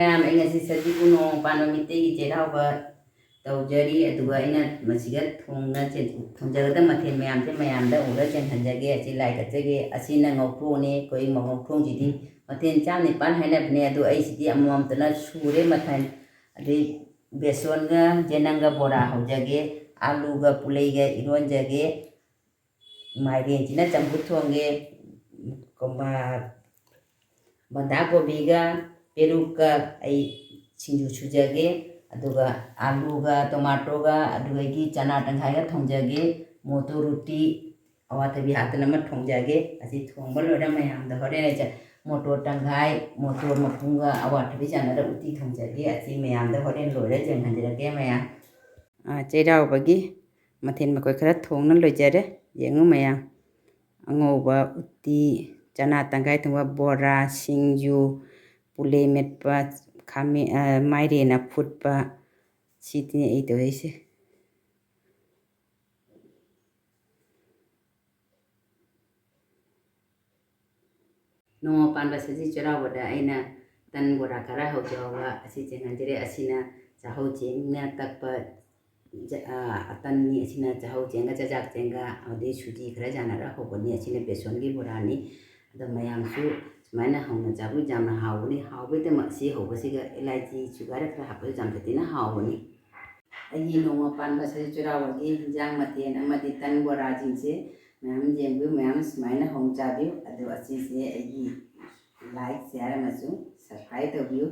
ꯑꯩ ꯉꯁꯤ ꯁꯖꯤꯕꯨ ꯅꯣꯡꯃ ꯃꯩꯇꯩꯒꯤ ꯆꯩꯔꯥꯎꯕ ꯇꯧꯖꯔꯤ ꯑꯗꯨꯒ ꯑꯩꯅ ꯃꯁꯤꯗ ꯊꯣꯡꯖꯒꯗꯕ ꯃꯊꯦꯜ ꯃꯌꯥꯝꯁꯦ ꯃꯌꯥꯝꯗ ꯎꯔ ꯆꯦꯟꯍꯟꯖꯒꯦ ꯑꯁꯤ ꯂꯥꯏ ꯀꯠꯆꯒꯦ ꯑꯁꯤꯅ ꯉꯧꯊꯣꯛꯑꯅꯤ ꯑꯩꯈꯣꯏ ꯉꯧꯊꯣꯡꯁꯤꯗꯤ ꯃꯊꯦꯜ ꯆꯥꯝ ꯅꯤꯄꯥꯟ ꯍꯥꯏꯅꯕꯅꯦ ꯑꯗꯨ ꯑꯩꯁꯤꯗꯤ ꯑꯃꯃꯝꯇꯅ ꯁꯨꯔꯦ ꯃꯊꯦꯜ ꯑꯗꯩ ꯕꯦꯁꯣꯟꯒ ꯆꯦꯅꯪꯒ ꯕꯣꯔꯥ ꯍꯧꯖꯒꯦ ꯑꯥꯂꯨꯒ ꯄꯨꯂꯩꯒ ꯏꯔꯣꯟꯖꯒꯦ ꯃꯥꯏꯔꯦꯟꯁꯤꯅ ꯆꯝꯐꯨꯠ ꯊꯣꯡꯒꯦ ꯕꯟꯙꯥ ꯀꯣꯕꯤꯒ ꯄꯦꯔꯨꯛꯀ ꯑꯩ ꯁꯤꯡꯖꯨ ꯁꯨꯖꯒꯦ ꯑꯗꯨꯒ ꯑꯥꯂꯨꯒ ꯇꯣꯃꯥꯇꯣꯒ ꯑꯗꯨꯗꯒꯤ ꯆꯅꯥ ꯇꯪꯈꯥꯏꯒ ꯊꯣꯡꯖꯒꯦ ꯃꯣꯇꯣ ꯔꯨꯇꯤ ꯑꯋꯥꯊꯕꯤ ꯍꯥꯞꯇꯅ ꯑꯃ ꯊꯣꯡꯖꯒꯦ ꯑꯁꯤ ꯊꯣꯡꯕ ꯂꯣꯏꯔ ꯃꯌꯥꯝꯗ ꯍꯣꯔꯦꯟ ꯑꯩ ꯃꯣꯇꯣꯔ ꯇꯪꯈꯥꯏ ꯃꯣꯇꯣꯔ ꯃꯄꯨꯝꯒ ꯑꯋꯥꯊꯕꯤ ꯆꯥꯟꯅꯔ ꯎꯇꯤ ꯊꯣꯡꯖꯒꯦ ꯑꯁꯤ ꯃꯌꯥꯝꯗ ꯍꯣꯔꯦꯟ ꯂꯣꯏꯔ ꯌꯦꯡꯍꯟꯖꯔꯒꯦ ꯃꯌꯥꯝ ꯆꯩꯔꯥꯎꯕꯒꯤ ꯃꯊꯦꯜ ꯃꯈꯣꯏ ꯈꯔ ꯊꯣꯡꯅ ꯂꯣꯏꯖꯔꯦ ꯌꯦꯡꯉꯨ ꯃꯌꯥꯝ ꯑꯉꯧꯕ ꯎꯇꯤ ꯆꯅꯥ ꯇꯪꯈꯥꯏ ꯊꯣꯡꯕ ꯕꯣꯔꯥ ꯁꯤꯡꯖꯨ ꯄꯨꯂꯩ ꯃꯦꯠꯄ ꯃꯥꯏꯔꯦꯟ ꯑꯐꯨꯠꯄ ꯁꯤꯗꯤ ꯑꯩ ꯇꯧꯔꯤꯁꯦ ꯅꯣꯡꯃ ꯄꯥꯟꯕ ꯁꯖꯤ ꯆꯩꯔꯥꯎꯕꯗ ꯑꯩꯅ ꯇꯟ ꯕꯣꯔꯥ ꯈꯔ ꯍꯧꯖꯍꯧꯕ ꯑꯁꯤ ꯆꯦꯡꯍꯟꯖꯔꯦ ꯑꯁꯤꯅ ꯆꯥꯛꯍꯧ ꯆꯦꯡꯅ ꯇꯛꯄ ꯇꯟꯅꯤ ꯑꯁꯤꯅ ꯆꯥꯛꯍꯧ ꯆꯦꯡꯒ ꯆꯖꯥꯛ ꯆꯦꯡꯒ ꯑꯗꯩ ꯁꯨꯖꯤ ꯈꯔ ꯌꯥꯟꯅꯔ ꯍꯧꯕꯅꯤ ꯑꯁꯤꯅ ꯕꯦꯁꯣꯟꯒꯤ ꯕꯣꯔꯥꯅꯤ ꯑꯗꯣ ꯃꯌꯥꯝꯁꯨ ꯁꯨꯃꯥꯏꯅ ꯍꯧꯅ ꯆꯥꯕ ꯌꯥꯝꯅ ꯍꯥꯎꯕꯅꯤ ꯍꯥꯎꯕꯒꯤꯗꯃꯛ ꯑꯁꯤ ꯍꯧꯕꯁꯤꯒ ꯏꯂꯥꯏꯆꯤ ꯁꯨꯒꯥꯏꯔ ꯈꯔ ꯍꯥꯞꯄꯁꯨ ꯌꯥꯝ ꯊꯤꯅ ꯍꯥꯎꯕꯅꯤ ꯑꯩꯒꯤ ꯅꯣꯡꯃ ꯄꯥꯟꯕ ꯁꯖꯤ ꯆꯩꯔꯥꯎꯕꯒꯤ ꯍꯤꯟꯖꯥꯡ ꯃꯊꯦꯜ ꯑꯃꯗꯤ ꯇꯟ ꯕꯣꯔꯥꯁꯤꯡꯁꯦ ꯃꯌꯥꯝ ꯌꯦꯡꯕꯤꯌꯨ ꯃꯌꯥꯝ ꯁꯨꯃꯥꯏꯅ ꯍꯧꯅ ꯆꯥꯕꯤꯌꯨ ꯑꯗꯣ ꯑꯁꯤꯁꯦ ꯑꯩꯒꯤ ꯂꯥꯏꯛ ꯁꯤꯌꯥꯔ ꯑꯃꯁꯨꯡ ꯁꯕꯁꯀ꯭ꯔꯥꯏꯕ ꯇꯧꯕꯤꯌꯨ